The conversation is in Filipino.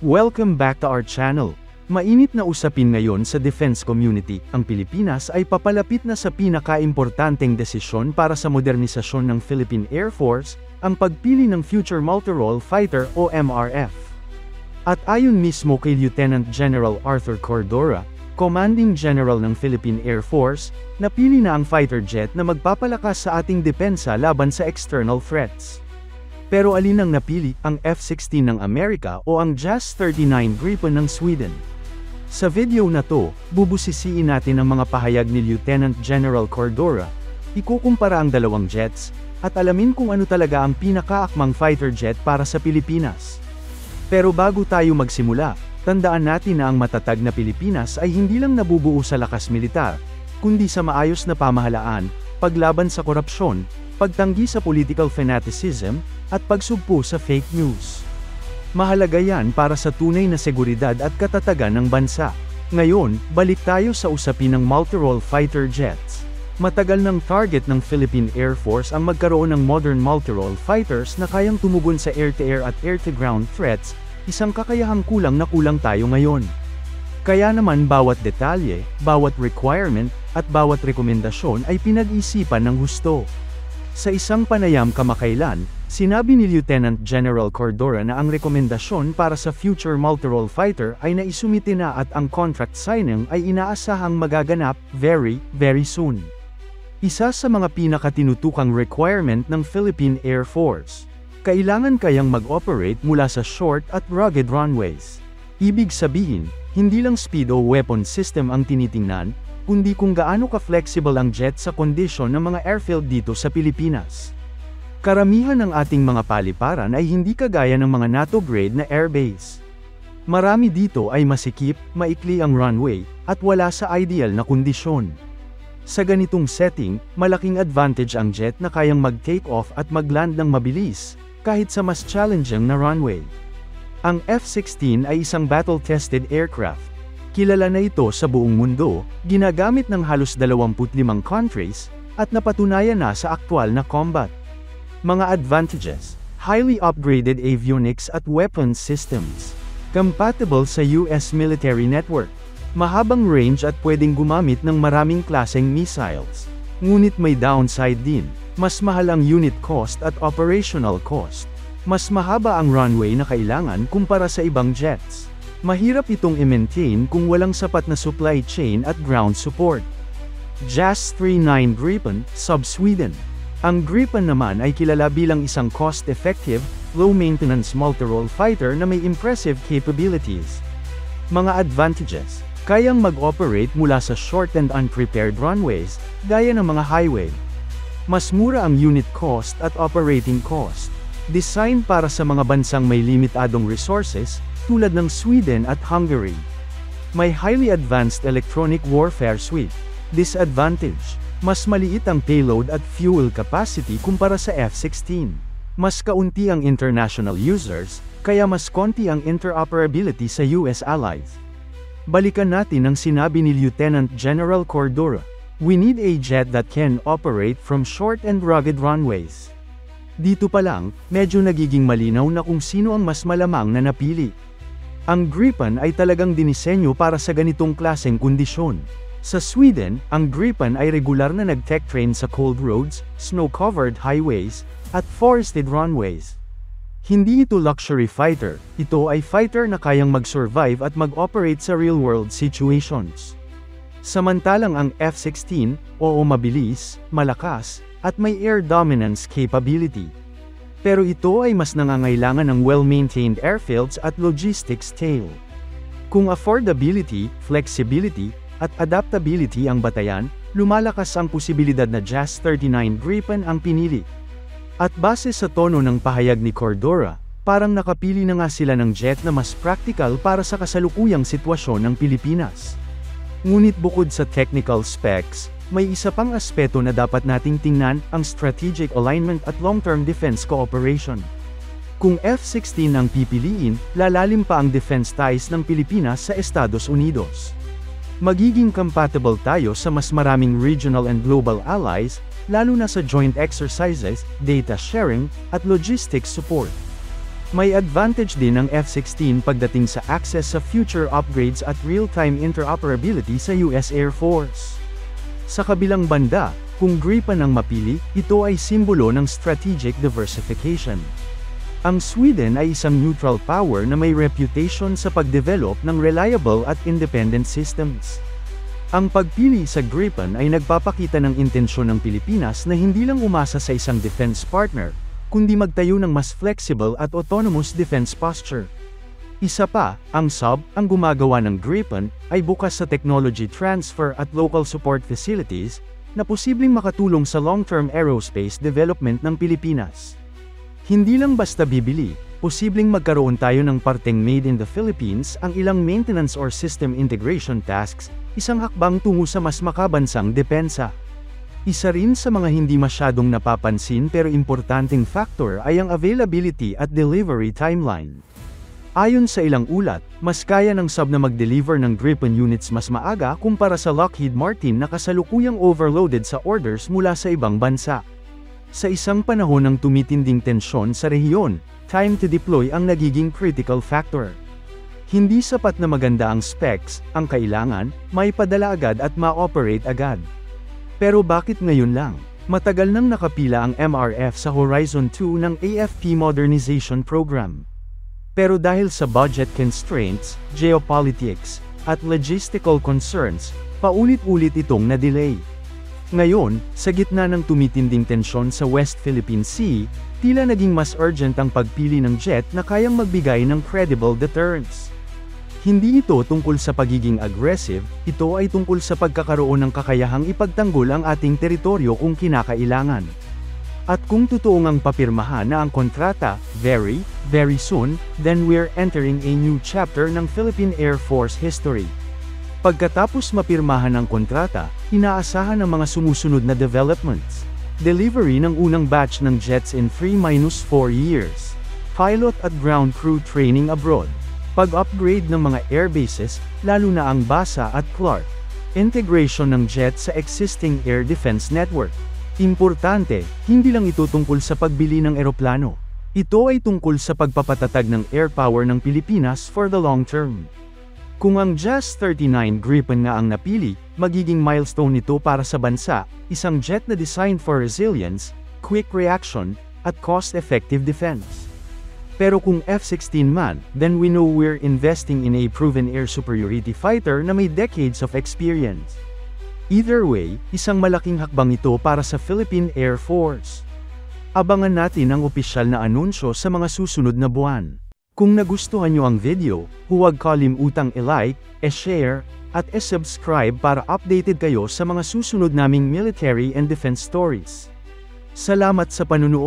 Welcome back to our channel. Mainit na usapin ngayon sa defense community, ang Pilipinas ay papalapit na sa pinaka-importanteng desisyon para sa modernisasyon ng Philippine Air Force, ang pagpili ng Future Multirole Fighter o MRF. At ayon mismo kay Lieutenant General Arthur Cordora, Commanding General ng Philippine Air Force, napili na ang fighter jet na magpapalakas sa ating depensa laban sa external threats. Pero alin ang napili, ang F-16 ng Amerika o ang JAS-39 Gripen ng Sweden? Sa video na to, bubusisiin natin ang mga pahayag ni Lieutenant General Cordora, ikukumpara ang dalawang jets, at alamin kung ano talaga ang pinakaakmang fighter jet para sa Pilipinas. Pero bago tayo magsimula, tandaan natin na ang matatag na Pilipinas ay hindi lang nabubuo sa lakas militar, kundi sa maayos na pamahalaan, paglaban sa korupsyon, pagtanggi sa political fanaticism, at pagsugpo sa fake news. Mahalaga yan para sa tunay na seguridad at katatagan ng bansa. Ngayon, balik tayo sa usapin ng multirole fighter jets. Matagal ng target ng Philippine Air Force ang magkaroon ng modern multirole fighters na kayang tumugon sa air-to-air at air-to-ground threats, isang kakayahang kulang na kulang tayo ngayon. Kaya naman bawat detalye, bawat requirement, at bawat rekomendasyon ay pinag-isipan ng husto. Sa isang panayam kamakailan, sinabi ni Lieutenant General Cordora na ang rekomendasyon para sa Future Multirole Fighter ay naisumite na at ang contract signing ay inaasahang magaganap very soon. Isa sa mga pinakatinutukang requirement ng Philippine Air Force. Kailangan kayang mag-operate mula sa short at rugged runways. Ibig sabihin, hindi lang speed o weapon system ang tinitingnan, kundi kung gaano ka-flexible ang jet sa kondisyon ng mga airfield dito sa Pilipinas. Karamihan ng ating mga paliparan ay hindi kagaya ng mga NATO-grade na airbase. Marami dito ay masikip, maikli ang runway, at wala sa ideal na kondisyon. Sa ganitong setting, malaking advantage ang jet na kayang mag-take off at mag-land ng mabilis, kahit sa mas challenging na runway. Ang F-16 ay isang battle-tested aircraft. Kilala na ito sa buong mundo, ginagamit ng halos 25 countries, at napatunayan na sa aktwal na combat. Mga advantages: highly upgraded avionics at weapons systems. Compatible sa US military network. Mahabang range at pwedeng gumamit ng maraming klaseng missiles. Ngunit may downside din, mas mahal ang unit cost at operational cost. Mas mahaba ang runway na kailangan kumpara sa ibang jets. Mahirap itong i-maintain kung walang sapat na supply chain at ground support. JAS-39 Gripen, sub-Sweden. Ang Gripen naman ay kilala bilang isang cost-effective, low-maintenance multirole fighter na may impressive capabilities. Mga advantages: kayang mag-operate mula sa short and unprepared runways, gaya ng mga highway. Mas mura ang unit cost at operating cost. Design para sa mga bansang may limitadong resources, tulad ng Sweden at Hungary. May highly advanced electronic warfare suite. Disadvantage: mas maliit ang payload at fuel capacity kumpara sa F-16. Mas kaunti ang international users, kaya mas konti ang interoperability sa US allies. Balikan natin ang sinabi ni Lieutenant General Cordora. We need a jet that can operate from short and rugged runways. Dito pa lang, medyo nagiging malinaw na kung sino ang mas malamang na napili. Ang Gripen ay talagang dinisenyo para sa ganitong klaseng kondisyon. Sa Sweden, ang Gripen ay regular na nag-tech train sa cold roads, snow-covered highways, at forested runways. Hindi ito luxury fighter, ito ay fighter na kayang mag-survive at mag-operate sa real-world situations. Samantalang ang F-16, oo mabilis, malakas, at may air dominance capability. Pero ito ay mas nangangailangan ng well-maintained airfields at logistics tail. Kung affordability, flexibility, at adaptability ang batayan, lumalakas ang posibilidad na JAS-39 Gripen ang pinili. At base sa tono ng pahayag ni Cordora, parang nakapili na nga sila ng jet na mas practical para sa kasalukuyang sitwasyon ng Pilipinas. Ngunit bukod sa technical specs, may isa pang aspeto na dapat nating tingnan, ang strategic alignment at long-term defense cooperation. Kung F-16 ang pipiliin, lalalim pa ang defense ties ng Pilipinas sa Estados Unidos. Magiging compatible tayo sa mas maraming regional and global allies, lalo na sa joint exercises, data sharing, at logistics support. May advantage din ang F-16 pagdating sa access sa future upgrades at real-time interoperability sa US Air Force. Sa kabilang banda, kung Gripen ang mapili, ito ay simbolo ng strategic diversification. Ang Sweden ay isang neutral power na may reputation sa pagdevelop ng reliable at independent systems. Ang pagpili sa Gripen ay nagpapakita ng intensyon ng Pilipinas na hindi lang umasa sa isang defense partner, kundi magtayo ng mas flexible at autonomous defense posture. Isa pa, ang SUB, ang gumagawa ng Gripen, ay bukas sa technology transfer at local support facilities, na posibleng makatulong sa long-term aerospace development ng Pilipinas. Hindi lang basta bibili, posibleng magkaroon tayo ng parteng made in the Philippines ang ilang maintenance or system integration tasks, isang hakbang tungo sa mas makabansang depensa. Isa rin sa mga hindi masyadong napapansin pero importanteng factor ay ang availability at delivery timeline. Ayon sa ilang ulat, mas kaya ng SUB na mag-deliver ng Gripen units mas maaga kumpara sa Lockheed Martin na kasalukuyang overloaded sa orders mula sa ibang bansa. Sa isang panahon ng tumitinding tensyon sa rehiyon, time to deploy ang nagiging critical factor. Hindi sapat na maganda ang specs, ang kailangan, may padala agad at ma-operate agad. Pero bakit ngayon lang? Matagal nang nakapila ang MRF sa Horizon 2 ng AFP Modernization Program. Pero dahil sa budget constraints, geopolitics, at logistical concerns, paulit-ulit itong na-delay. Ngayon, sa gitna ng tumitinding tensyon sa West Philippine Sea, tila naging mas urgent ang pagpili ng jet na kayang magbigay ng credible deterrence. Hindi ito tungkol sa pagiging aggressive, ito ay tungkol sa pagkakaroon ng kakayahang ipagtanggol ang ating teritoryo kung kinakailangan. At kung totoong ang papirmahan na ang kontrata, very, very soon, then we're entering a new chapter ng Philippine Air Force history. Pagkatapos mapirmahan ang kontrata, inaasahan ang mga sumusunod na developments. Delivery ng unang batch ng jets in 3-4 years. Pilot at ground crew training abroad. Pag-upgrade ng mga airbases, lalo na ang Basa at Clark. Integration ng jet sa existing air defense network. Importante, hindi lang ito tungkol sa pagbili ng eroplano. Ito ay tungkol sa pagpapatatag ng air power ng Pilipinas for the long term. Kung ang JAS-39 Gripen nga ang napili, magiging milestone ito para sa bansa, isang jet na designed for resilience, quick reaction, at cost-effective defense. Pero kung F-16 man, then we know we're investing in a proven air superiority fighter na may decades of experience. Either way, isang malaking hakbang ito para sa Philippine Air Force. Abangan natin ang opisyal na anunsyo sa mga susunod na buwan. Kung nagustuhan nyo ang video, huwag kalimutang i-like, i-share, at i-subscribe para updated kayo sa mga susunod naming military and defense stories. Salamat sa panunood.